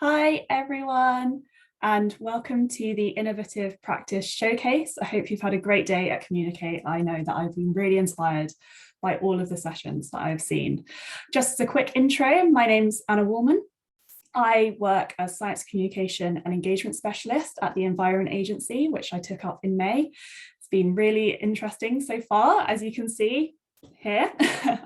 Hi, everyone, and welcome to the Innovative Practice Showcase. I hope you've had a great day at Communicate. I know that I've been really inspired by all of the sessions that I've seen. Just as a quick intro, my name's Anna Woolman. I work as Science Communication and Engagement Specialist at the Environment Agency, which I took up in May. It's been really interesting so far, as you can see here.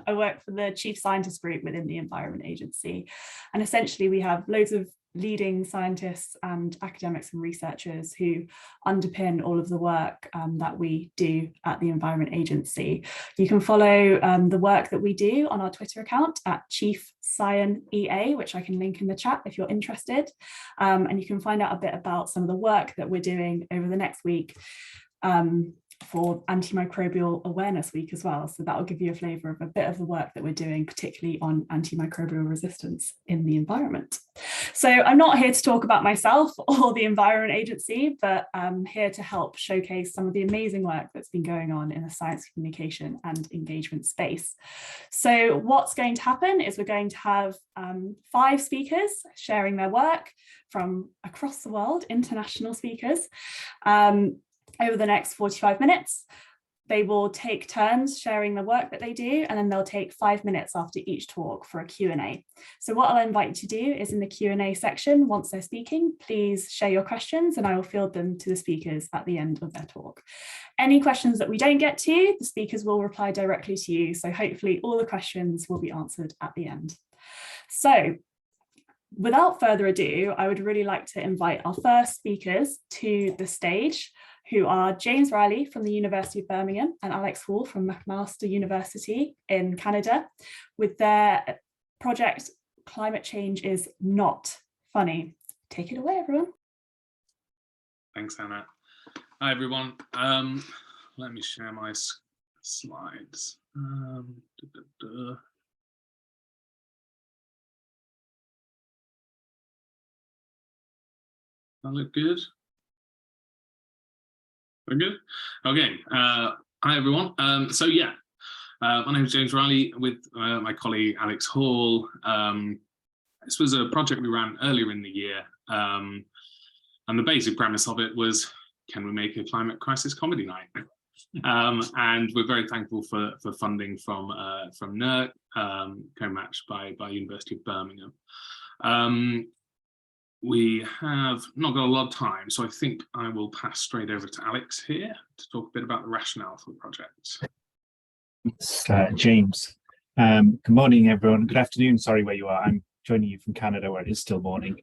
I work for the Chief Scientist Group within the Environment Agency. And essentially we have loads of leading scientists and academics and researchers who underpin all of the work that we do at the Environment Agency. You can follow the work that we do on our Twitter account at Chief Scion EA, which I can link in the chat if you're interested. And you can find out a bit about some of the work that we're doing over the next week for Antimicrobial Awareness Week as well. So that will give you a flavour of a bit of the work that we're doing, particularly on antimicrobial resistance in the environment. So I'm not here to talk about myself or the Environment Agency, but I'm here to help showcase some of the amazing work that's been going on in the science communication and engagement space. So what's going to happen is we're going to have 5 speakers sharing their work from across the world, international speakers. Over the next 45 minutes, they will take turns sharing the work that they do, and then they'll take 5 minutes after each talk for a Q&A. So what I'll invite you to do is in the Q&A section, once they're speaking, please share your questions and I will field them to the speakers at the end of their talk. Any questions that we don't get to, the speakers will reply directly to you. So hopefully all the questions will be answered at the end. So without further ado, I would really like to invite our first speakers to the stage, who are James Riley from the University of Birmingham and Alex Hall from McMaster University in Canada, with their project Climate Change is Not Funny. Take it away, everyone. Thanks, Anna. Hi, everyone. Let me share my slides. That look good? We're good? Okay. Hi, everyone. My name is James Riley with my colleague Alex Hall. This was a project we ran earlier in the year. And the basic premise of it was, can we make a climate crisis comedy night? And we're very thankful for funding from NERC, co-matched by University of Birmingham. We have not got a lot of time, so I think I will pass straight over to Alex here to talk a bit about the rationale for the project. It's James. Good morning, everyone. Good afternoon. Sorry where you are. I'm joining you from Canada, where it is still morning.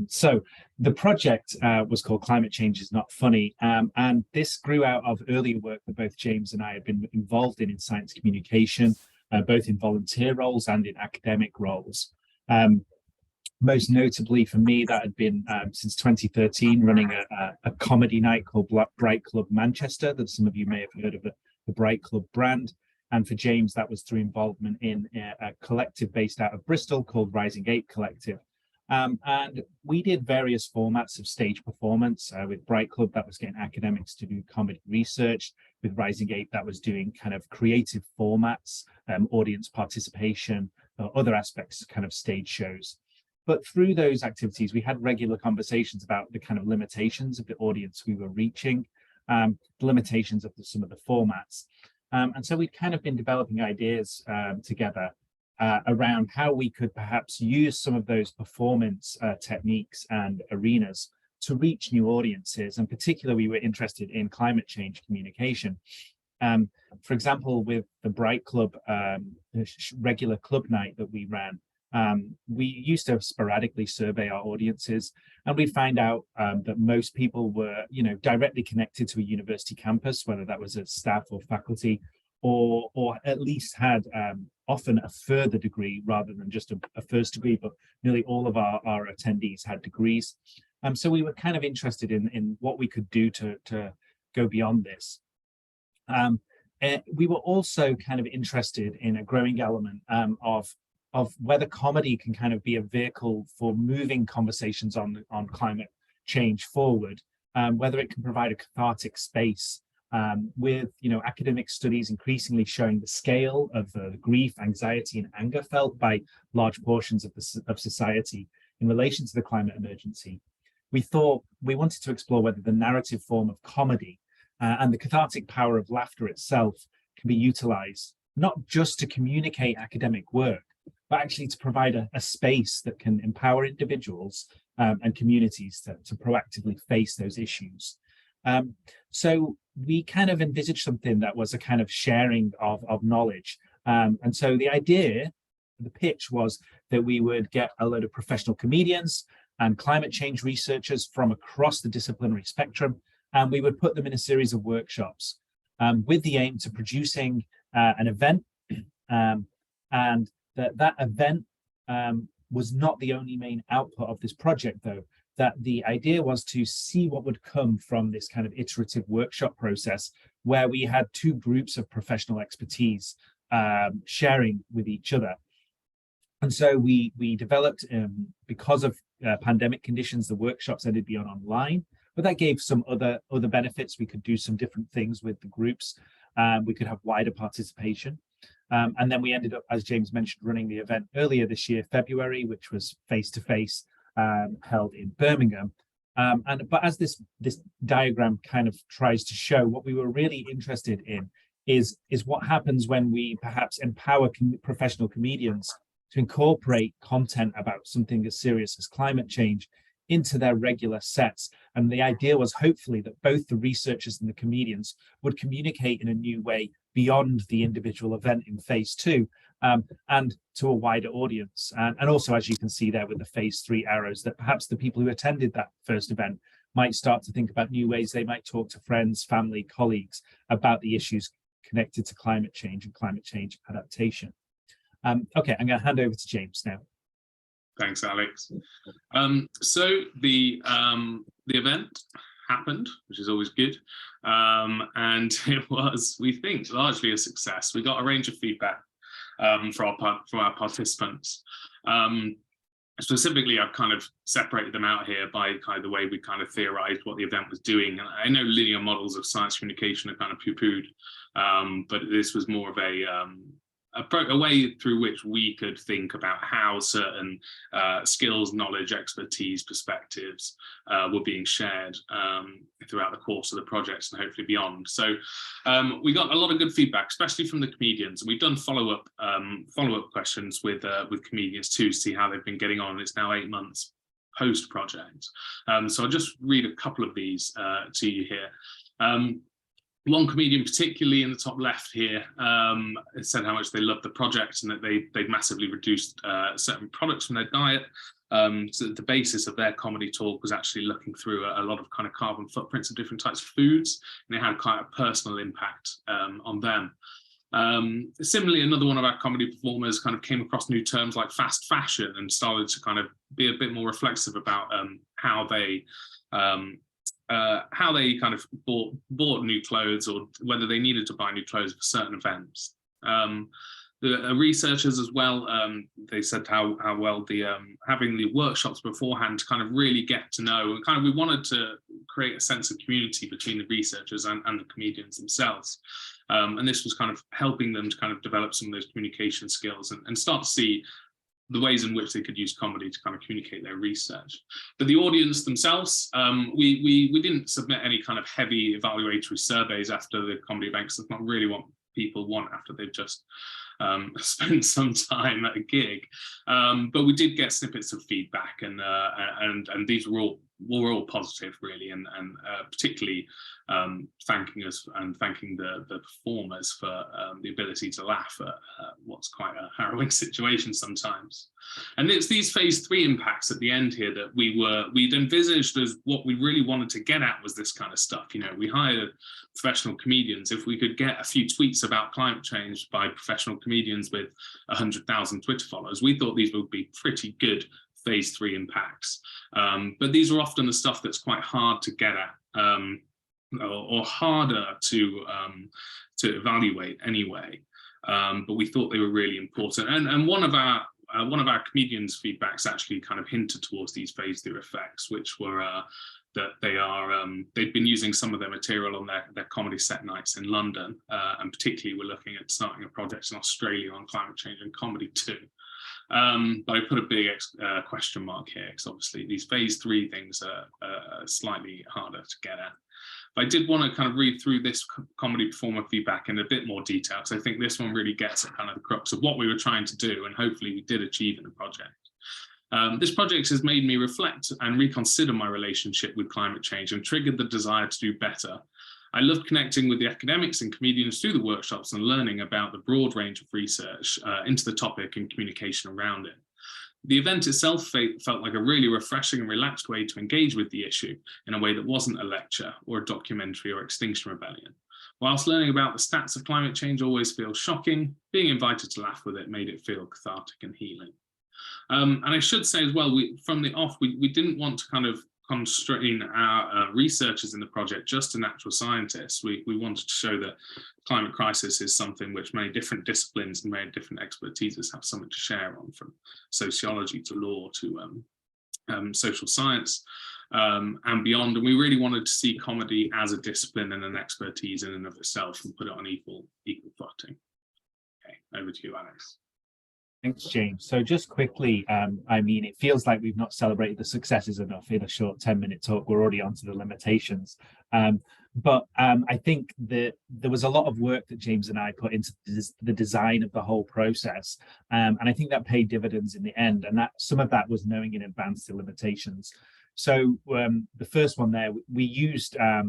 So the project was called Climate Change is Not Funny, and this grew out of earlier work that both James and I had been involved in science communication, both in volunteer roles and in academic roles. Most notably for me, that had been since 2013, running a comedy night called Bright Club Manchester, that some of you may have heard of the Bright Club brand. And for James, that was through involvement in a collective based out of Bristol called Rising Ape Collective. And we did various formats of stage performance. With Bright Club, that was getting academics to do comedy research. With Rising Ape, that was doing kind of creative formats, audience participation, other aspects, kind of stage shows. But through those activities, we had regular conversations about the kind of limitations of the audience we were reaching, the limitations of some of the formats. And so we'd kind of been developing ideas together around how we could perhaps use some of those performance techniques and arenas to reach new audiences. And particularly, we were interested in climate change communication. For example, with the Bright Club regular club night that we ran, we used to sporadically survey our audiences, and we find out that most people were, directly connected to a university campus, whether that was as staff or faculty, or at least had often a further degree rather than just a first degree, but nearly all of our attendees had degrees. So we were kind of interested in what we could do to go beyond this. We were also kind of interested in a growing element of whether comedy can kind of be a vehicle for moving conversations on climate change forward, whether it can provide a cathartic space with academic studies increasingly showing the scale of the grief, anxiety, and anger felt by large portions of society. in relation to the climate emergency, we thought we wanted to explore whether the narrative form of comedy and the cathartic power of laughter itself can be utilized, not just to communicate academic work, but actually to provide a space that can empower individuals and communities to proactively face those issues. So we kind of envisaged something that was a kind of sharing of knowledge. And so the idea, the pitch was that we would get a load of professional comedians and climate change researchers from across the disciplinary spectrum, and we would put them in a series of workshops with the aim to producing an event, and that event was not the only main output of this project, though, that the idea was to see what would come from this kind of iterative workshop process where we had two groups of professional expertise sharing with each other. And so we developed, because of pandemic conditions, the workshops ended being online, but that gave some other benefits. We could do some different things with the groups. We could have wider participation. And then we ended up, as James mentioned, running the event earlier this year, February, which was face-to-face, held in Birmingham. But as this diagram kind of tries to show, what we were really interested in is what happens when we perhaps empower professional comedians to incorporate content about something as serious as climate change into their regular sets. And the idea was hopefully that both the researchers and the comedians would communicate in a new way beyond the individual event in phase 2 and to a wider audience. And also, as you can see there with the phase 3 arrows, that perhaps the people who attended that first event might start to think about new ways they might talk to friends, family, colleagues about the issues connected to climate change and climate change adaptation. Okay, I'm going to hand over to James now. Thanks, Alex. So the event happened, which is always good, and it was, we think, largely a success. We got a range of feedback from our participants. Specifically, I've kind of separated them out here by kind of the way we kind of theorized what the event was doing. And I know linear models of science communication are kind of poo-pooed, but this was more of a way through which we could think about how certain skills, knowledge, expertise, perspectives were being shared throughout the course of the projects and hopefully beyond. So we got a lot of good feedback, especially from the comedians. We've done follow-up questions with comedians too, to see how they've been getting on. It's now 8 months post-project. So I'll just read a couple of these to you here. One comedian, particularly in the top left here, said how much they loved the project and that they'd massively reduced certain products from their diet. So the basis of their comedy talk was actually looking through a lot of kind of carbon footprints of different types of foods, and it had quite a personal impact on them. Similarly, another one of our comedy performers kind of came across new terms like fast fashion and started to kind of be a bit more reflexive about how they kind of bought new clothes, or whether they needed to buy new clothes for certain events. The researchers as well, they said how well the having the workshops beforehand to kind of really get to know, and kind of we wanted to create a sense of community between the researchers and the comedians themselves. And this was kind of helping them to kind of develop some of those communication skills and start to see the ways in which they could use comedy to kind of communicate their research. But the audience themselves, we didn't submit any kind of heavy evaluatory surveys after the comedy event, because that's not really what people want after they've just spent some time at a gig. But we did get snippets of feedback, and these were all positive, really, and particularly thanking us and thanking the performers for the ability to laugh at what's quite a harrowing situation sometimes. And it's these phase 3 impacts at the end here that we'd envisaged as what we really wanted to get at was this kind of stuff. You know, we hired professional comedians. If we could get a few tweets about climate change by professional comedians with 100,000 Twitter followers, we thought these would be pretty good phase 3 impacts. But these are often the stuff that's quite hard to get at, or harder to evaluate anyway. But we thought they were really important. And one of our comedians' feedbacks actually kind of hinted towards these phase 3 effects, which were that they'd been using some of their material on their comedy set nights in London, and particularly we're looking at starting a project in Australia on climate change and comedy too. But I put a big question mark here, because obviously these phase 3 things are slightly harder to get at. But I did want to kind of read through this comedy performer feedback in a bit more detail, because I think this one really gets at kind of the crux of what we were trying to do, and hopefully we did achieve in the project. This project has made me reflect and reconsider my relationship with climate change and triggered the desire to do better. I loved connecting with the academics and comedians through the workshops and learning about the broad range of research into the topic and communication around it. The event itself felt like a really refreshing and relaxed way to engage with the issue in a way that wasn't a lecture or a documentary or Extinction Rebellion. Whilst learning about the stats of climate change always feels shocking, being invited to laugh with it made it feel cathartic and healing. And I should say as well, from the off, we didn't want to kind of constrain our researchers in the project just to natural scientists. We wanted to show that climate crisis is something which many different disciplines and many different expertises have something to share on, from sociology to law to social science and beyond. And we really wanted to see comedy as a discipline and an expertise in and of itself and put it on equal footing. Okay, over to you, Alex. Thanks, James. So just quickly, I mean, it feels like we've not celebrated the successes enough in a short 10-minute talk. We're already onto the limitations. But I think that there was a lot of work that James and I put into the design of the whole process. And I think that paid dividends in the end. And that some of that was knowing in advance the limitations. So the first one there, we used a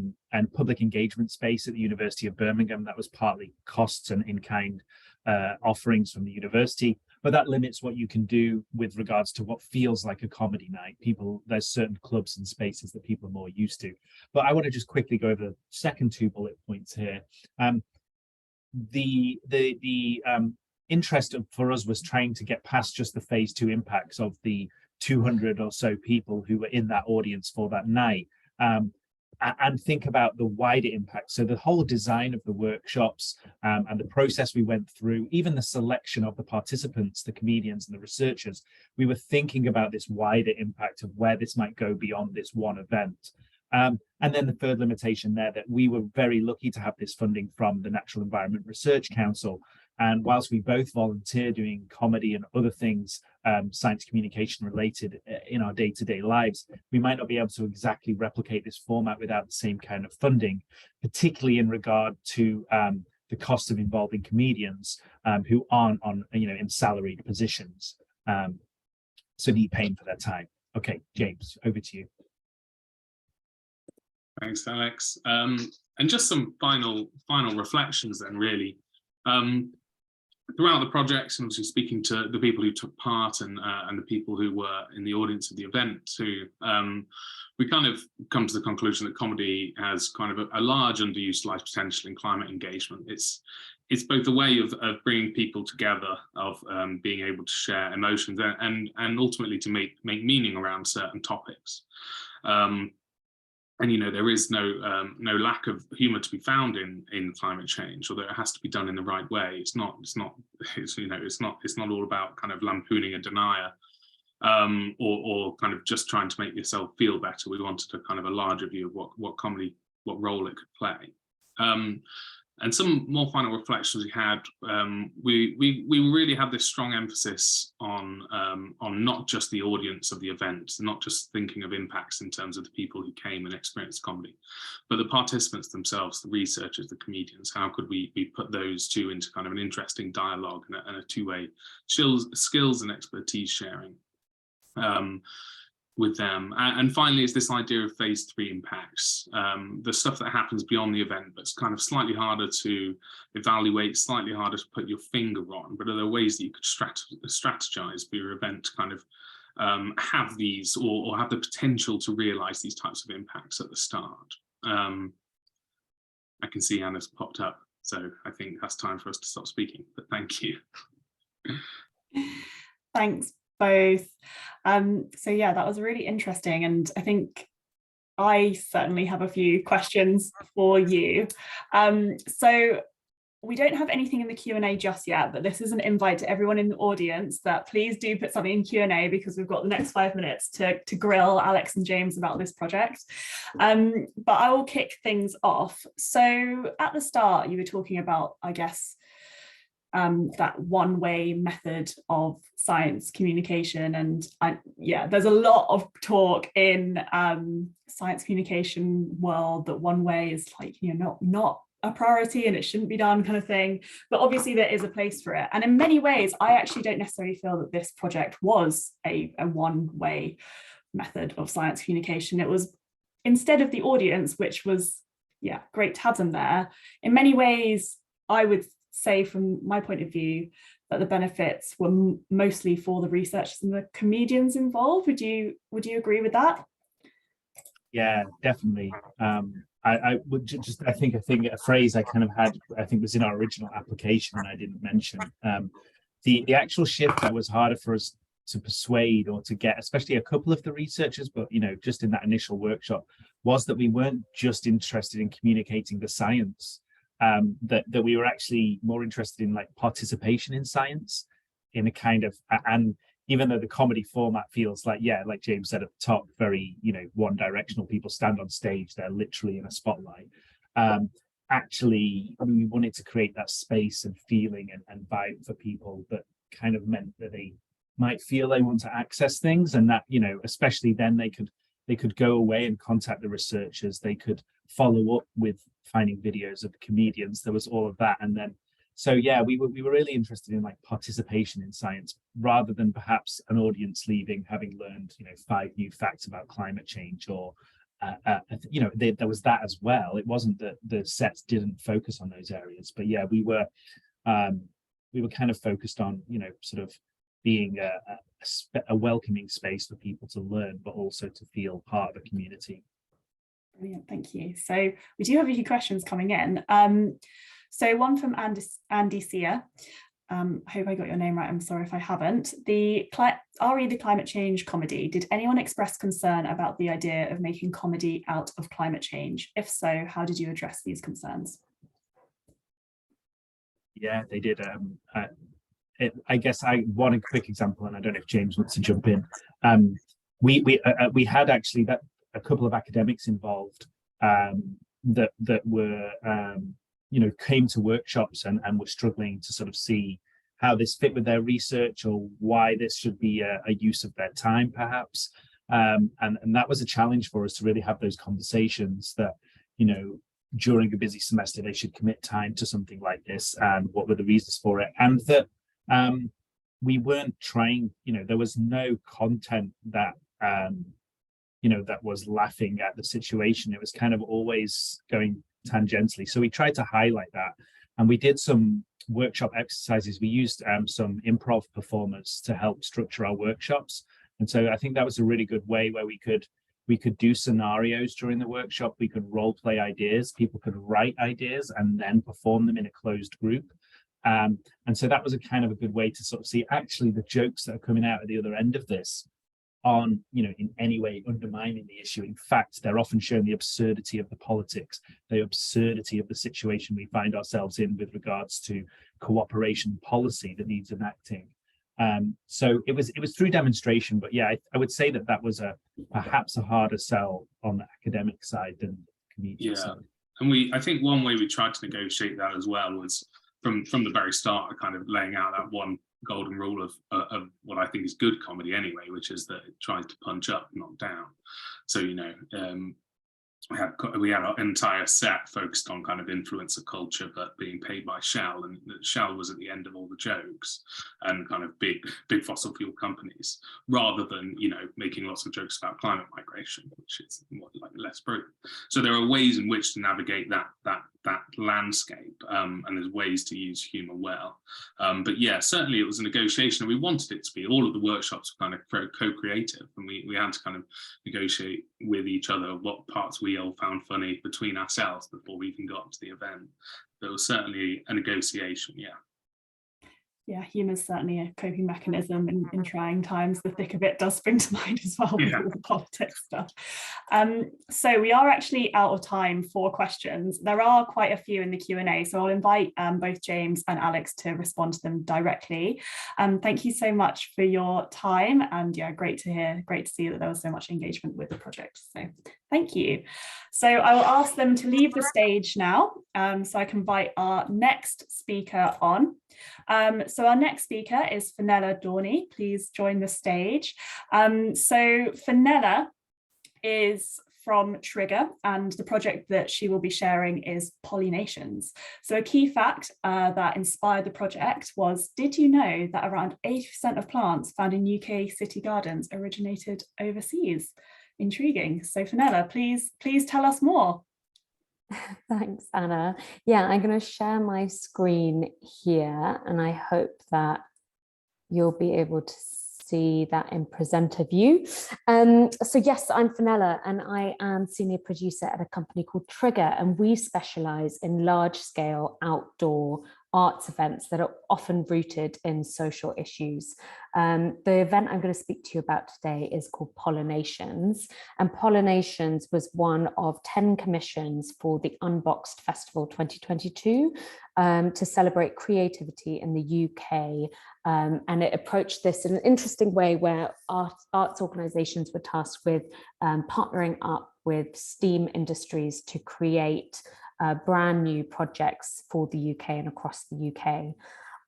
public engagement space at the University of Birmingham. That was partly costs and in-kind offerings from the university, but that limits what you can do with regards to what feels like a comedy night. There's certain clubs and spaces that people are more used to. But I want to just quickly go over the second 2 bullet points here. The interest for us was trying to get past just the phase 2 impacts of the 200 or so people who were in that audience for that night, and think about the wider impact. So the whole design of the workshops and the process we went through, even the selection of the participants, the comedians and the researchers, we were thinking about this wider impact of where this might go beyond this one event. And then the third limitation there, that we were very lucky to have this funding from the Natural Environment Research Council. And whilst we both volunteer doing comedy and other things, science communication related in our day-to-day lives, we might not be able to exactly replicate this format without the same kind of funding, particularly in regard to the cost of involving comedians who aren't on, in salaried positions, so need paying for their time. Okay, James, over to you. Thanks, Alex. And just some final reflections then, really. Throughout the project, and obviously speaking to the people who took part and the people who were in the audience of the event too, we kind of come to the conclusion that comedy has kind of a large underutilized potential in climate engagement. It's both a way of bringing people together, of being able to share emotions and ultimately to make meaning around certain topics. And there is no lack of humour to be found in climate change, although it has to be done in the right way. It's not all about kind of lampooning a denier or kind of just trying to make yourself feel better. We wanted a kind of a larger view of what comedy, what role it could play. And some more final reflections we had. We really had this strong emphasis on not just the audience of the event, not just thinking of impacts in terms of the people who came and experienced comedy, but the participants themselves, the researchers, the comedians. How could we put those two into kind of an interesting dialogue and a two-way skills and expertise sharing with them. And finally, is this idea of phase 3 impacts, the stuff that happens beyond the event, but it's kind of slightly harder to evaluate, slightly harder to put your finger on, but are there ways that you could strategize for your event to kind of have these or have the potential to realize these types of impacts at the start? I can see Anna's popped up, so I think that's time for us to stop speaking, but thank you. Thanks both. So yeah, that was really interesting, and I think I certainly have a few questions for you. So we don't have anything in the Q&A just yet, but this is an invite to everyone in the audience that please do put something in Q&A, because we've got the next 5 minutes to grill Alex and James about this project. But I will kick things off. So at the start, you were talking about, I guess, that one-way method of science communication. And yeah, there's a lot of talk in science communication world that one way is like, you know, not a priority and it shouldn't be done kind of thing. But obviously there is a place for it. And in many ways, I actually don't necessarily feel that this project was a one-way method of science communication. It was, instead of the audience, which was, yeah, great to have them there. In many ways, I would say from my point of view that the benefits were mostly for the researchers and the comedians involved. Would you agree with that? Yeah, definitely. I would just, I think a phrase I kind of had, I think was in our original application and I didn't mention, the actual shift that was harder for us to persuade or to get, especially a couple of the researchers, but, you know, just in that initial workshop, was that we weren't just interested in communicating the science, that we were actually more interested in like participation in science in a kind of, and even though the comedy format feels like, yeah, like James said at the top, very, you know, one directional, people stand on stage, they're literally in a spotlight. Actually, we wanted to create that space and feeling and vibe for people that kind of meant that they might feel they want to access things, and that, you know, especially then they could go away and contact the researchers, they could follow up with finding videos of the comedians, there was all of that. And then, so yeah, we were really interested in like participation in science rather than perhaps an audience leaving having learned, you know, 5 new facts about climate change, or you know, there was that as well. It wasn't that the sets didn't focus on those areas, but yeah, we were kind of focused on, you know, sort of being a welcoming space for people to learn, but also to feel part of a community. Brilliant, thank you. So we do have a few questions coming in. So one from Andy Sear. I hope I got your name right. I'm sorry if I haven't. The climate change comedy. Did anyone express concern about the idea of making comedy out of climate change? If so, how did you address these concerns? Yeah, they did. I guess one quick example, and I don't know if James wants to jump in. We had actually that a couple of academics involved that were you know, came to workshops and were struggling to sort of see how this fit with their research, or why this should be a use of their time perhaps, and that was a challenge for us to really have those conversations that, you know, during a busy semester they should commit time to something like this, and what were the reasons for it, and that we weren't trying, you know, there was no content that you know, that was laughing at the situation. It was kind of always going tangentially. So we tried to highlight that, and we did some workshop exercises. We used some improv performers to help structure our workshops, and so I think that was a really good way where we could do scenarios during the workshop. We could role play ideas, people could write ideas and then perform them in a closed group. And so that was a kind of a good way to sort of see actually the jokes that are coming out at the other end of this aren't, you know, in any way undermining the issue. In fact, they're often showing the absurdity of the politics, the absurdity of the situation we find ourselves in with regards to cooperation policy that needs enacting. So it was through demonstration, but yeah, I would say that was perhaps a harder sell on the academic side than the comedian side. And I think one way we tried to negotiate that as well was from the very start, kind of laying out that one golden rule of what I think is good comedy anyway, which is that it tries to punch up, not down. So, you know, we had our entire set focused on kind of influencer culture, but being paid by Shell, and Shell was at the end of all the jokes, and kind of big fossil fuel companies, rather than, you know, making lots of jokes about climate migration, which is like less brutal. So there are ways in which to navigate that landscape, and there's ways to use humour well. But yeah, certainly it was a negotiation, and we wanted it to be. All of the workshops were kind of co-creative, and we had to kind of negotiate with each other what parts we all found funny between ourselves before we even got to the event. There was certainly a negotiation, yeah. Yeah, humour is certainly a coping mechanism in trying times. The thick of it does spring to mind as well, with all the politics stuff. So we are actually out of time for questions. There are quite a few in the Q&A, so I'll invite both James and Alex to respond to them directly. Thank you so much for your time, and yeah, great to see that there was so much engagement with the project. So Thank you. So I will ask them to leave the stage now, so I can invite our next speaker on. So our next speaker is Fenella Dawnay. Please join the stage. So Fenella is from Trigger, and the project that she will be sharing is pollinations. So a key fact that inspired the project was, did you know that around 80% of plants found in UK city gardens originated overseas? Intriguing. So Fenella, please tell us more. Thanks, Anna. Yeah, I'm going to share my screen here, and I hope that you'll be able to see that in presenter view. So yes, I'm Fenella, and I am senior producer at a company called Trigger, and we specialize in large-scale outdoor arts events that are often rooted in social issues. The event I'm going to speak to you about today is called Pollinations, and Pollinations was one of 10 commissions for the Unboxed Festival 2022 to celebrate creativity in the UK. And it approached this in an interesting way where arts organisations were tasked with partnering up with STEAM industries to create brand new projects for the UK and across the UK.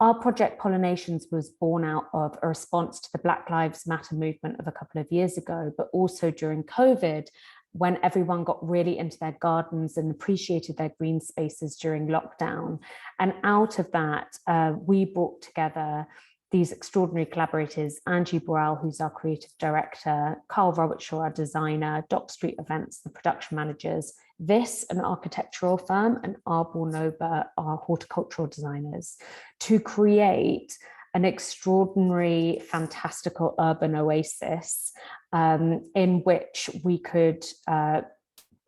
Our project Pollinations was born out of a response to the Black Lives Matter movement of a couple of years ago, but also during COVID, when everyone got really into their gardens and appreciated their green spaces during lockdown. And out of that, we brought together these extraordinary collaborators, Angie Burrell, who's our creative director, Carl Robertshaw, our designer, Dock Street Events, the production managers, This, an architectural firm, and Arbor Nova, our horticultural designers, to create an extraordinary, fantastical urban oasis in which we could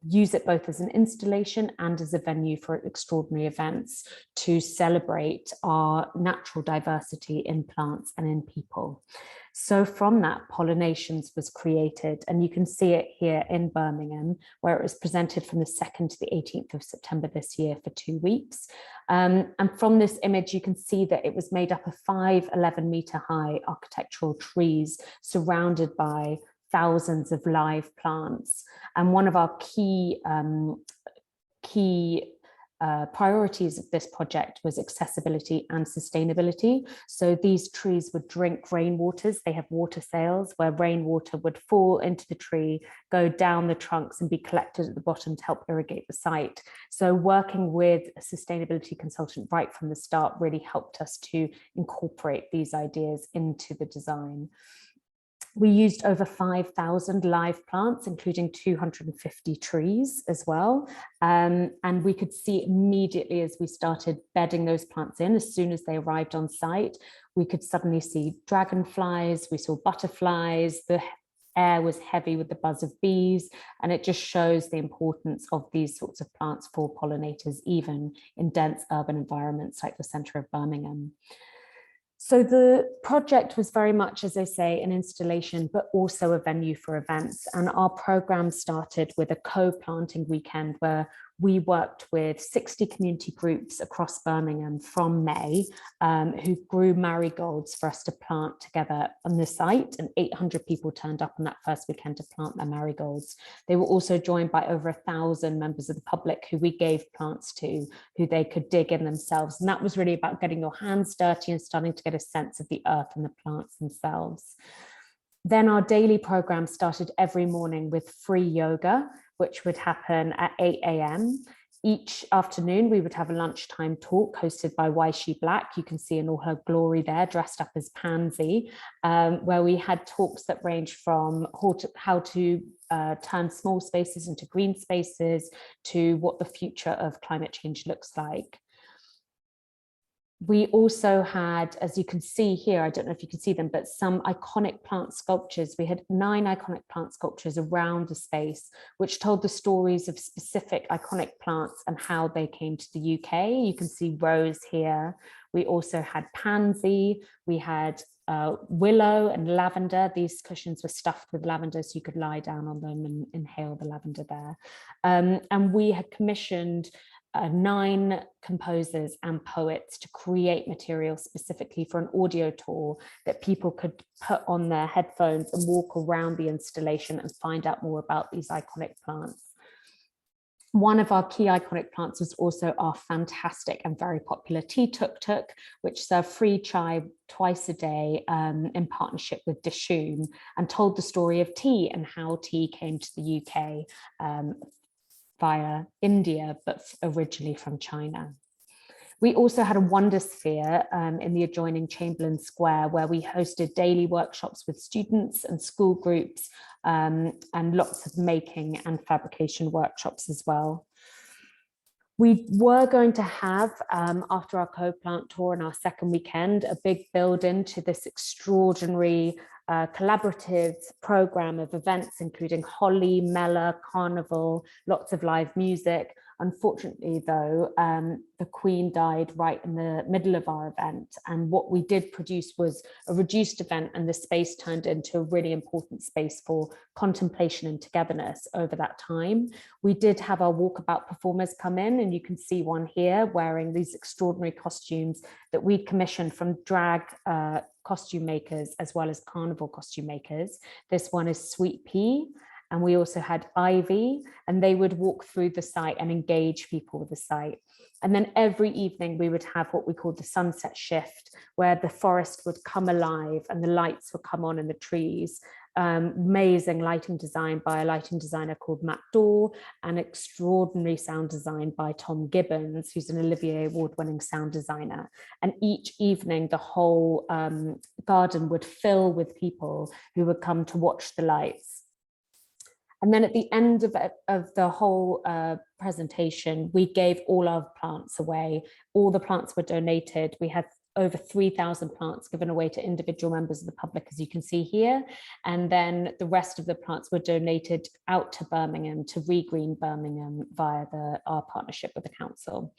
use it both as an installation and as a venue for extraordinary events to celebrate our natural diversity in plants and in people. So from that, Pollinations was created, and you can see it here in Birmingham, where it was presented from the 2nd to the 18th of September this year for 2 weeks. And from this image, you can see that it was made up of 5 11-meter high architectural trees surrounded by thousands of live plants. And one of our key priorities of this project was accessibility and sustainability. So these trees would drink rainwaters. They have water sails where rainwater would fall into the tree, go down the trunks and be collected at the bottom to help irrigate the site. So working with a sustainability consultant right from the start really helped us to incorporate these ideas into the design. We used over 5,000 live plants, including 250 trees as well. And we could see immediately as we started bedding those plants in, as soon as they arrived on site, we could suddenly see dragonflies, we saw butterflies, the air was heavy with the buzz of bees, and it just shows the importance of these sorts of plants for pollinators, even in dense urban environments like the centre of Birmingham. So the project was very much, as I say, an installation, but also a venue for events. And our program started with a co-planting weekend where we worked with 60 community groups across Birmingham from May who grew marigolds for us to plant together on the site, and 800 people turned up on that first weekend to plant their marigolds. They were also joined by over 1,000 members of the public who we gave plants to, who they could dig in themselves. And that was really about getting your hands dirty and starting to get a sense of the earth and the plants themselves. Then our daily program started every morning with free yoga, which would happen at 8 a.m. Each afternoon, we would have a lunchtime talk hosted by Why She Black. You can see in all her glory there, dressed up as Pansy, where we had talks that range from how to turn small spaces into green spaces to what the future of climate change looks like. We also had, as you can see here, I don't know if you can see them, but some iconic plant sculptures. We had 9 iconic plant sculptures around the space, which told the stories of specific iconic plants and how they came to the UK. You can see rose here. We also had pansy. We had willow and lavender. These cushions were stuffed with lavender, so you could lie down on them and inhale the lavender there. And we had commissioned 9 composers and poets to create material specifically for an audio tour that people could put on their headphones and walk around the installation and find out more about these iconic plants. One of our key iconic plants was also our fantastic and very popular tea tuk-tuk, which served free chai twice a day in partnership with Dishoom, and told the story of tea and how tea came to the UK via India, but originally from China. We also had a wonder sphere in the adjoining Chamberlain Square, where we hosted daily workshops with students and school groups, and lots of making and fabrication workshops as well. We were going to have, after our co-plant tour and our second weekend, a big build-in to this extraordinary collaborative program of events, including Holly, Mela, Carnival, lots of live music. Unfortunately, though, the Queen died right in the middle of our event, and what we did produce was a reduced event, and the space turned into a really important space for contemplation and togetherness over that time. We did have our walkabout performers come in, and you can see one here wearing these extraordinary costumes that we'd commissioned from drag costume makers as well as carnival costume makers. This one is Sweet Pea. And we also had Ivy, and they would walk through the site and engage people with the site. And then every evening we would have what we called the sunset shift, where the forest would come alive and the lights would come on in the trees. Amazing lighting design by a lighting designer called Matt Dorr, and extraordinary sound design by Tom Gibbons, who's an Olivier Award-winning sound designer. And each evening, the whole garden would fill with people who would come to watch the lights. And then at the end of the whole presentation, we gave all our plants away. All the plants were donated. We had over 3,000 plants given away to individual members of the public, as you can see here. And then the rest of the plants were donated out to Birmingham, to Regreen Birmingham, via our partnership with the council.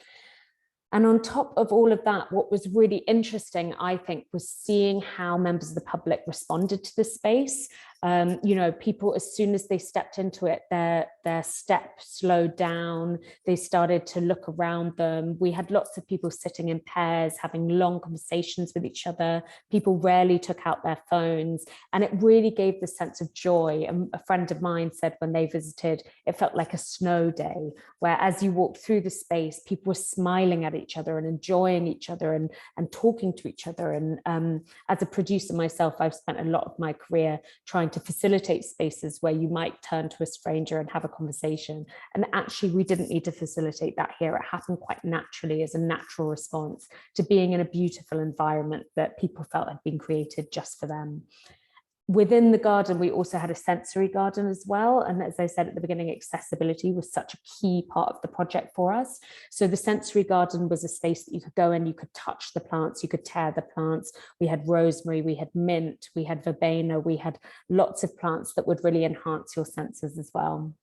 And on top of all of that, what was really interesting, I think, was seeing how members of the public responded to the space. You know, people, as soon as they stepped into it, their step slowed down. They started to look around them. We had lots of people sitting in pairs, having long conversations with each other. People rarely took out their phones, and it really gave the sense of joy. And a friend of mine said when they visited, it felt like a snow day, where as you walked through the space, people were smiling at each other and enjoying each other and talking to each other. And as a producer myself, I've spent a lot of my career trying to facilitate spaces where you might turn to a stranger and have a conversation. And actually, we didn't need to facilitate that here. It happened quite naturally as a natural response to being in a beautiful environment that people felt had been created just for them. Within the garden, we also had a sensory garden as well. And as I said at the beginning, accessibility was such a key part of the project for us. So the sensory garden was a space that you could go in, you could touch the plants, you could tear the plants. We had rosemary, we had mint, we had verbena, we had lots of plants that would really enhance your senses as well.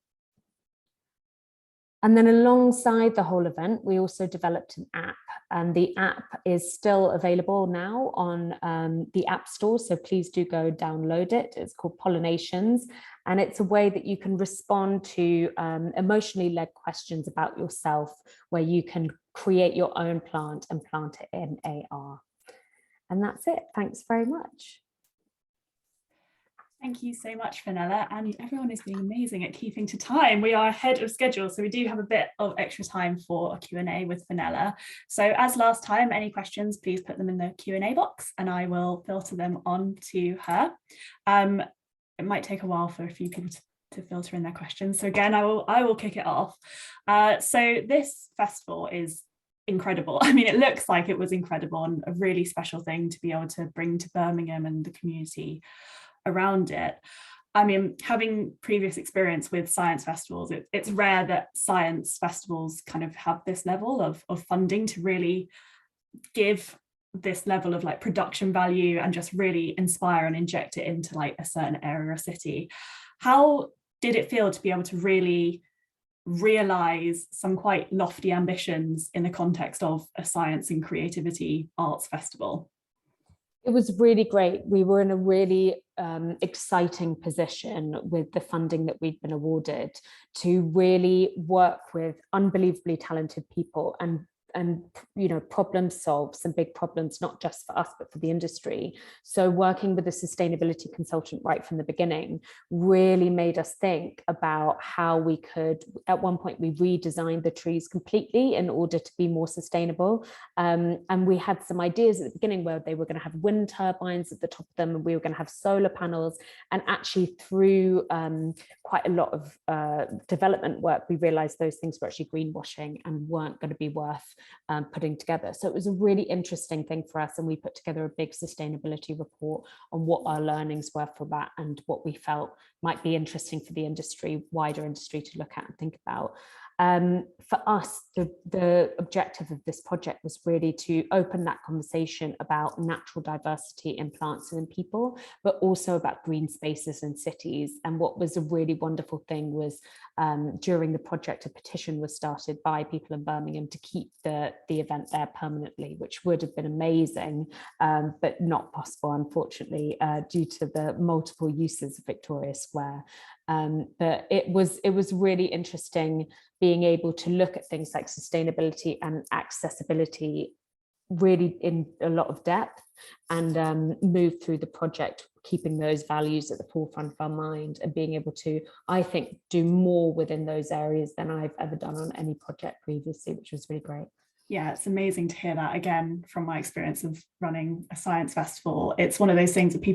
And then alongside the whole event, we also developed an app, and the app is still available now on the App Store. So please do go download it. It's called Pollinations, and it's a way that you can respond to emotionally led questions about yourself, where you can create your own plant and plant it in AR. And that's it. Thanks very much. Thank you so much, Fenella, and everyone is being amazing at keeping to time. We are ahead of schedule, so we do have a bit of extra time for a Q&A with Fenella. So as last time, any questions, please put them in the Q&A box and I will filter them on to her. It might take a while for a few people to filter in their questions. So again, I will kick it off. So this festival is incredible. I mean, it looks like it was incredible and a really special thing to be able to bring to Birmingham and the community around it. I mean, having previous experience with science festivals, it's rare that science festivals kind of have this level of funding to really give this level of like production value and just really inspire and inject it into like a certain area or city. How did it feel to be able to really realize some quite lofty ambitions in the context of a science and creativity arts festival? It was really great. We were in a really exciting position with the funding that we'd been awarded to really work with unbelievably talented people and problem solve some big problems, not just for us, but for the industry. So working with a sustainability consultant right from the beginning really made us think about how we could, at one point we redesigned the trees completely in order to be more sustainable. And we had some ideas at the beginning where they were going to have wind turbines at the top of them, and we were going to have solar panels. And actually through quite a lot of development work, we realized those things were actually greenwashing and weren't going to be worth putting together. So it was a really interesting thing for us, and we put together a big sustainability report on what our learnings were for that and what we felt might be interesting for the industry, wider industry, to look at and think about. For us, the objective of this project was really to open that conversation about natural diversity in plants and in people, but also about green spaces in cities. And what was a really wonderful thing was during the project, a petition was started by people in Birmingham to keep the event there permanently, which would have been amazing, but not possible, unfortunately, due to the multiple uses of Victoria Square. But it was really interesting being able to look at things like sustainability and accessibility really in a lot of depth, and move through the project, keeping those values at the forefront of our mind, and being able to, I think, do more within those areas than I've ever done on any project previously, which was really great. Yeah, it's amazing to hear that, again, from my experience of running a science festival. It's one of those things that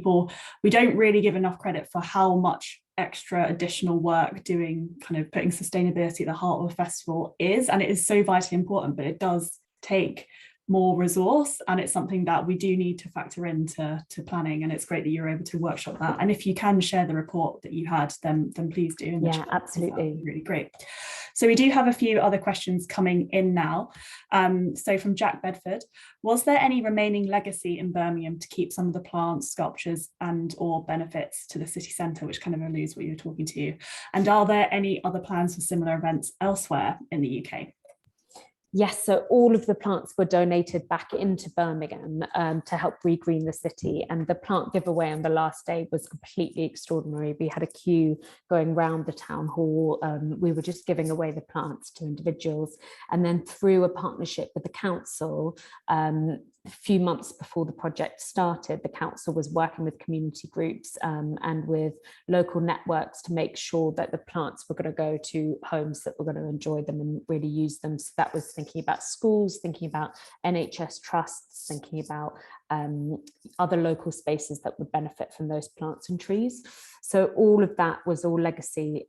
we don't really give enough credit for how much extra additional work doing, kind of putting sustainability at the heart of a festival is, and it is so vitally important, but it does take more resource, and it's something that we do need to factor into planning. And it's great that you're able to workshop that, and if you can share the report that you had, then please do. Yeah, absolutely. Really great. So we do have a few other questions coming in now. So from Jack Bedford, was there any remaining legacy in Birmingham to keep some of the plants, sculptures and or benefits to the city centre, which kind of alludes what you were talking to? And are there any other plans for similar events elsewhere in the UK? Yes, so all of the plants were donated back into Birmingham to help regreen the city. And the plant giveaway on the last day was completely extraordinary. We had a queue going round the town hall. We were just giving away the plants to individuals. And then through a partnership with the council, a few months before the project started, the council was working with community groups and with local networks to make sure that the plants were going to go to homes that were going to enjoy them and really use them. So that was thinking about schools, thinking about NHS trusts, thinking about other local spaces that would benefit from those plants and trees. So all of that was all legacy.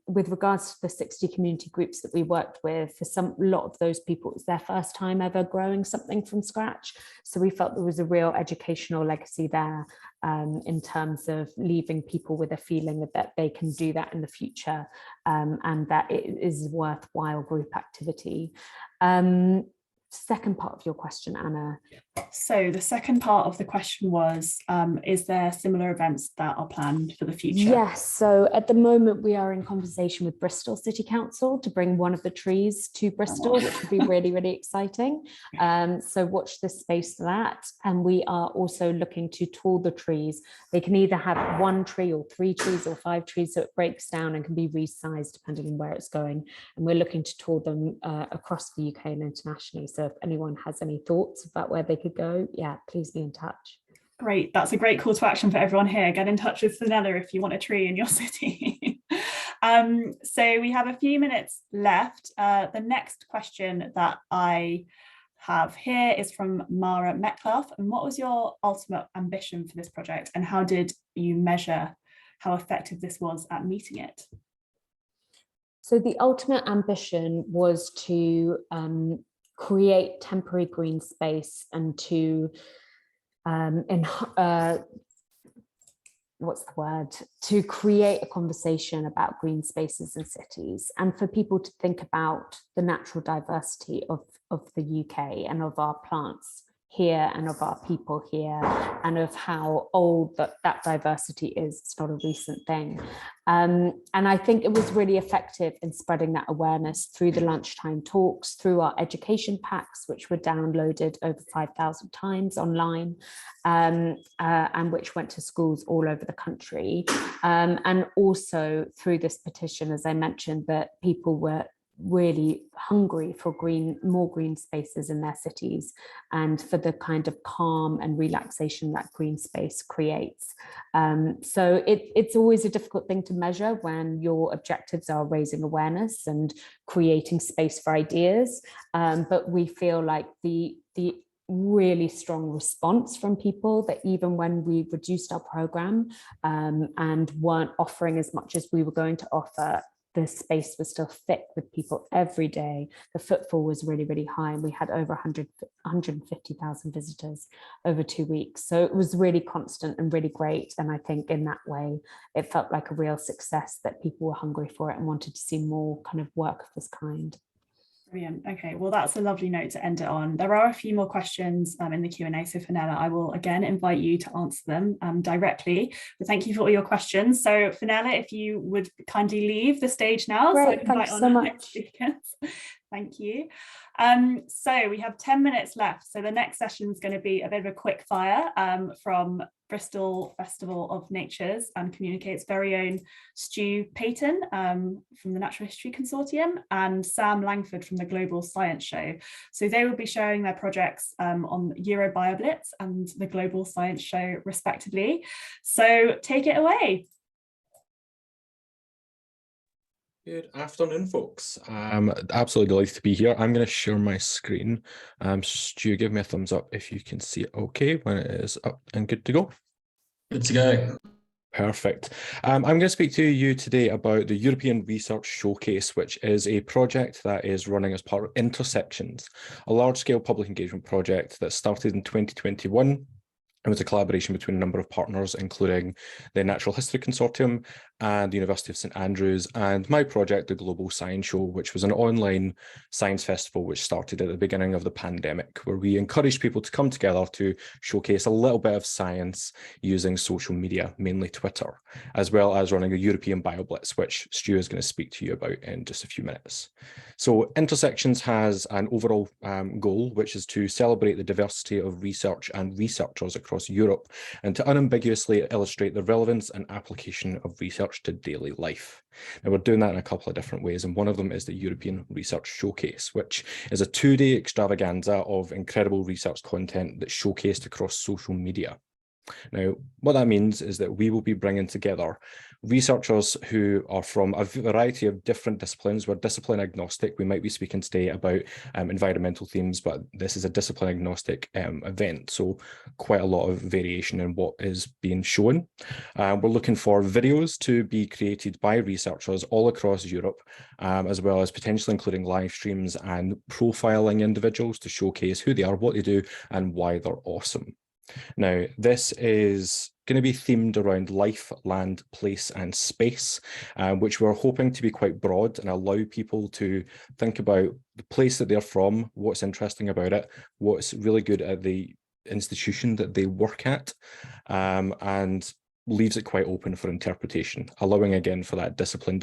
With regards to the 60 community groups that we worked with, for a lot of those people, it was their first time ever growing something from scratch. So we felt there was a real educational legacy there, in terms of leaving people with a feeling that they can do that in the future, and that it is a worthwhile group activity. Second part of your question, Anna. So the second part of the question was, is there similar events that are planned for the future? Yes, so at the moment we are in conversation with Bristol City Council to bring one of the trees to Bristol, which would be really, really exciting. So watch this space for that. And we are also looking to tour the trees. They can either have 1 tree or 3 trees or 5 trees, so it breaks down and can be resized depending on where it's going. And we're looking to tour them across the UK and internationally. So if anyone has any thoughts about where they could go, yeah, please be in touch. Great, that's a great call to action for everyone here. Get in touch with Fenella if you want a tree in your city. So we have a few minutes left. The next question that I have here is from Mara Metcalf. And what was your ultimate ambition for this project, and how did you measure how effective this was at meeting it? So the ultimate ambition was to create temporary green space and to to create a conversation about green spaces in cities, and for people to think about the natural diversity of the UK and of our plants here and of our people here, and of how old that diversity is. It's not a recent thing. And I think it was really effective in spreading that awareness through the lunchtime talks, through our education packs, which were downloaded over 5,000 times online, and which went to schools all over the country. And also through this petition, as I mentioned, that people were really hungry for more green spaces in their cities, and for the kind of calm and relaxation that green space creates. So it's always a difficult thing to measure when your objectives are raising awareness and creating space for ideas. But we feel like the really strong response from people, that even when we reduced our program and weren't offering as much as we were going to offer, the space was still thick with people every day. The footfall was really, really high, and we had over 150,000 visitors over 2 weeks. So it was really constant and really great. And I think in that way, it felt like a real success, that people were hungry for it and wanted to see more kind of work of this kind. Brilliant. Okay, well, that's a lovely note to end it on. There are a few more questions in the Q&A, so Fenella, I will again invite you to answer them directly. But thank you for all your questions. So Fenella, if you would kindly leave the stage now. Great, so thanks so much. Thank you. So we have 10 minutes left. So the next session is going to be a bit of a quick fire from Bristol Festival of Nature's and Communicate's very own Stu Payton from the Natural History Consortium, and Sam Langford from the Global Science Show. So they will be sharing their projects on EuroBioBlitz and the Global Science Show respectively. So take it away. Good afternoon, folks. I'm absolutely delighted to be here. I'm going to share my screen. Stu, give me a thumbs up if you can see it okay when it is up and good to go. Good to go. Perfect. I'm going to speak to you today about the European Research Showcase, which is a project that is running as part of Intersections, a large-scale public engagement project that started in 2021. It was a collaboration between a number of partners, including the Natural History Consortium and the University of St Andrews, and my project, the Global Science Show, which was an online science festival which started at the beginning of the pandemic, where we encouraged people to come together to showcase a little bit of science using social media, mainly Twitter, as well as running a European BioBlitz, which Stu is going to speak to you about in just a few minutes. So Intersections has an overall goal, which is to celebrate the diversity of research and researchers across Europe, and to unambiguously illustrate the relevance and application of research to daily life. Now, we're doing that in a couple of different ways, and one of them is the European Research Showcase, which is a 2-day extravaganza of incredible research content that's showcased across social media. Now, what that means is that we will be bringing together researchers who are from a variety of different disciplines. We're discipline agnostic. We might be speaking today about environmental themes, but this is a discipline agnostic event, so quite a lot of variation in what is being shown. We're looking for videos to be created by researchers all across Europe, as well as potentially including live streams and profiling individuals to showcase who they are, what they do, and why they're awesome. Now, this is going to be themed around life, land, place, and space, which we're hoping to be quite broad and allow people to think about the place that they're from, what's interesting about it, what's really good at the institution that they work at, and leaves it quite open for interpretation, allowing again for that discipline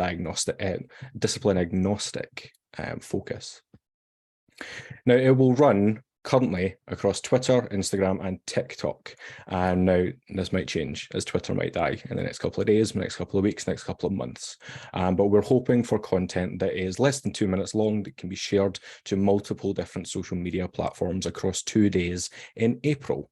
agnostic focus. Now, it will run currently across Twitter, Instagram, and TikTok. And now this might change, as Twitter might die in the next couple of days, next couple of weeks, next couple of months. But we're hoping for content that is less than 2 minutes long, that can be shared to multiple different social media platforms across 2 days in April.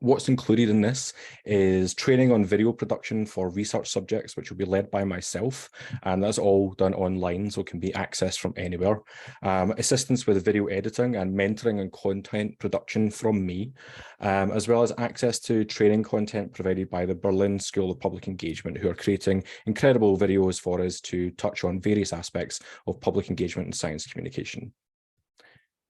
What's included in this is training on video production for research subjects, which will be led by myself, and that's all done online, so it can be accessed from anywhere. Assistance with video editing and mentoring and content production from me, as well as access to training content provided by the Berlin School of Public Engagement, who are creating incredible videos for us to touch on various aspects of public engagement and science communication.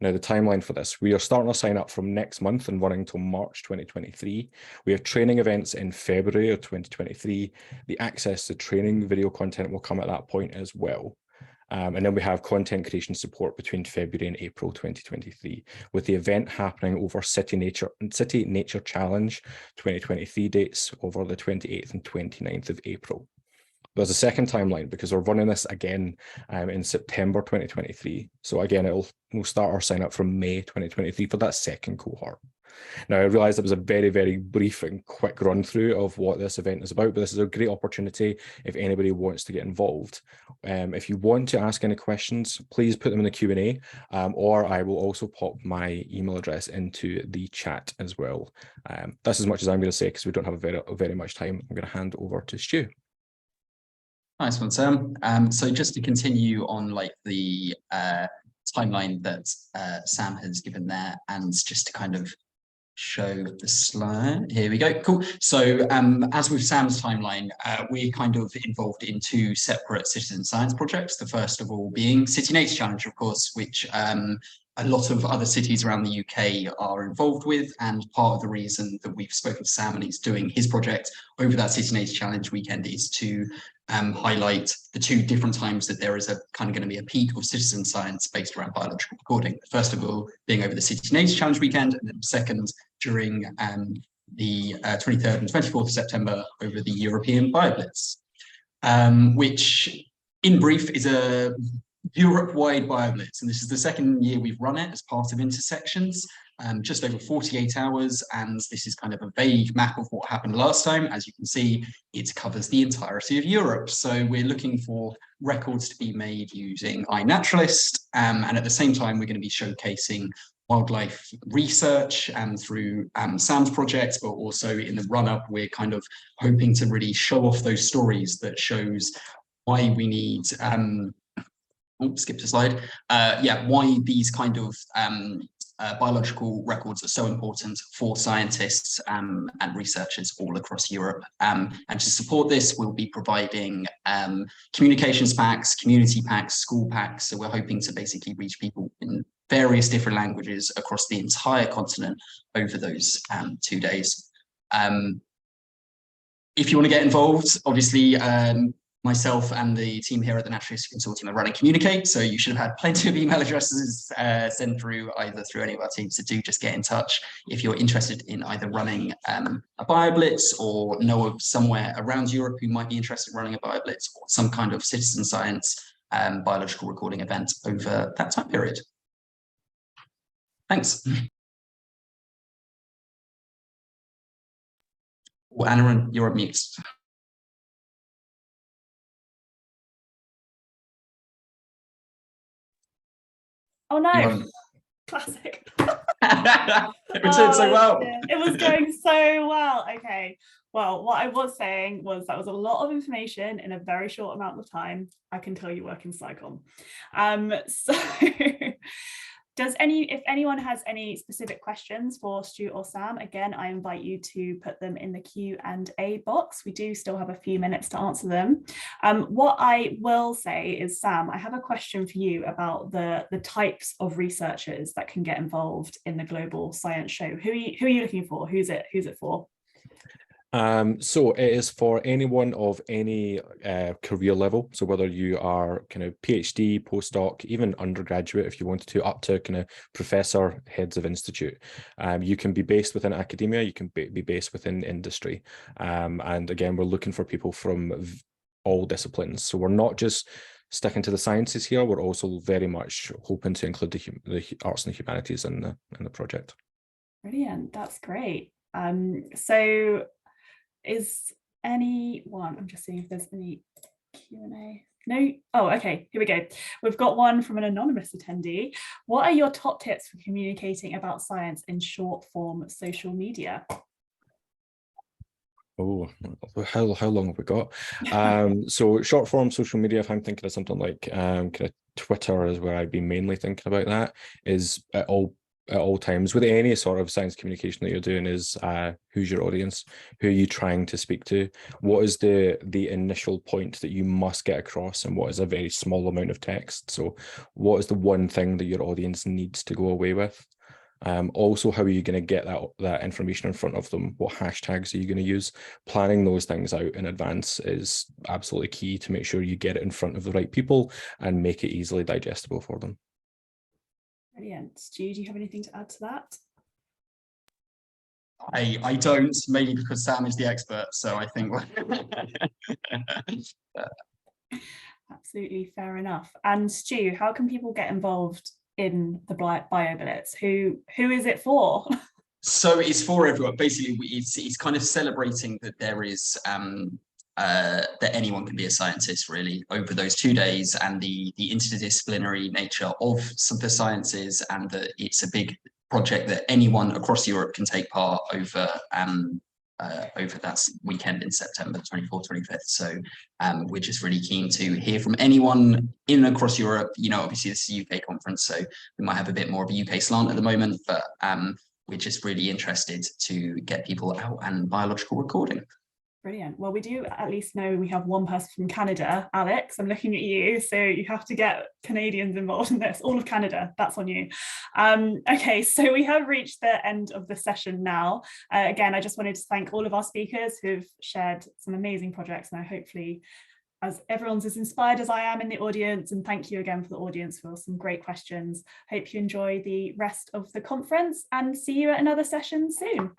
Now, the timeline for this, we are starting to sign up from next month and running till March 2023. We have training events in February of 2023. The access to training video content will come at that point as well. And then we have content creation support between February and April 2023, with the event happening over City Nature Challenge 2023 dates over the 28th and 29th of April. There's a second timeline because we're running this again in September 2023. So again, we'll start our sign up from May 2023 for that second cohort. Now, I realize it was a very, very brief and quick run through of what this event is about, but this is a great opportunity if anybody wants to get involved. If you want to ask any questions, please put them in the Q&A, or I will also pop my email address into the chat as well. That's as much as I'm going to say because we don't have very much time. I'm going to hand over to Stu. Nice one, Sam. So just to continue on like the timeline that Sam has given there, and just to kind of show the slide. Here we go. Cool. So as with Sam's timeline, we're kind of involved in two separate citizen science projects. The first of all being City Nature Challenge, of course, which a lot of other cities around the UK are involved with, and part of the reason that we've spoken to Sam and he's doing his project over that City Nature Challenge weekend is to highlight the two different times that there is a kind of going to be a peak of citizen science based around biological recording. First of all, being over the City Nature Challenge weekend, and then second during the 23rd and 24th of September over the European BioBlitz, which in brief is a Europe-wide BioBlitz, and this is the second year we've run it as part of Intersections, just over 48 hours, and this is kind of a vague map of what happened last time. As you can see, it covers the entirety of Europe, so we're looking for records to be made using iNaturalist, and at the same time we're going to be showcasing wildlife research through Sam's project, but also in the run-up we're kind of hoping to really show off those stories that shows why we need skipped a slide. Why these kind of biological records are so important for scientists and researchers all across Europe. And to support this, we'll be providing communications packs, community packs, school packs. So we're hoping to basically reach people in various different languages across the entire continent over those 2 days. If you want to get involved, obviously, myself and the team here at the Natural History Consortium are running Communicate, so you should have had plenty of email addresses sent through either through any of our teams, so do just get in touch if you're interested in either running a BioBlitz or know of somewhere around Europe who might be interested in running a BioBlitz or some kind of citizen science biological recording event over that time period. Thanks. Oh, Anna, you're on mute. Oh no, classic. It was doing so well. It was going so well. Okay. Well, what I was saying was that was a lot of information in a very short amount of time. I can tell you work in SciComm. So if anyone has any specific questions for Stu or Sam, again, I invite you to put them in the Q&A box. We do still have a few minutes to answer them. What I will say is, Sam, I have a question for you about the types of researchers that can get involved in the Global Science Show. Who are you looking for? Who's it for? So it is for anyone of any career level. So whether you are kind of PhD, postdoc, even undergraduate, if you wanted to, up to kind of professor, heads of institute. You can be based within academia, you can be based within industry. And again, we're looking for people from all disciplines. So we're not just sticking to the sciences here, we're also very much hoping to include the arts and the humanities in the project. Brilliant, that's great. So is anyone, I'm just seeing if there's any Q&A. No? Oh, okay, here we go. We've got one from an anonymous attendee. What are your top tips for communicating about science in short form social media? Oh, how long have we got? So short form social media, if I'm thinking of something like kind of Twitter is where I'd be mainly thinking about that, is at all times with any sort of science communication that you're doing is who's your audience, who are you trying to speak to, what is the initial point that you must get across, and what is a very small amount of text. So what is the one thing that your audience needs to go away with? Also, how are you going to get that information in front of them? What hashtags are you going to use? Planning those things out in advance is absolutely key to make sure you get it in front of the right people and make it easily digestible for them. Brilliant. Stu, do you have anything to add to that? I don't, mainly because Sam is the expert, so I think Absolutely fair enough. And Stu, how can people get involved in the BioBlitz? Who is it for? So it's for everyone. Basically, it's kind of celebrating that there is that anyone can be a scientist really over those 2 days, and the interdisciplinary nature of the sciences, and that it's a big project that anyone across Europe can take part over that weekend in September 24th, 25th. So we're just really keen to hear from anyone in and across Europe. You know, obviously this is a UK conference, so we might have a bit more of a UK slant at the moment, but we're just really interested to get people out and biological recording. Brilliant. Well, we do at least know we have one person from Canada. Alex, I'm looking at you, so you have to get Canadians involved in this. All of Canada, that's on you. Okay, so we have reached the end of the session now. Again, I just wanted to thank all of our speakers who've shared some amazing projects, and I hopefully as everyone's as inspired as I am in the audience, and thank you again for the audience for some great questions. Hope you enjoy the rest of the conference and see you at another session soon.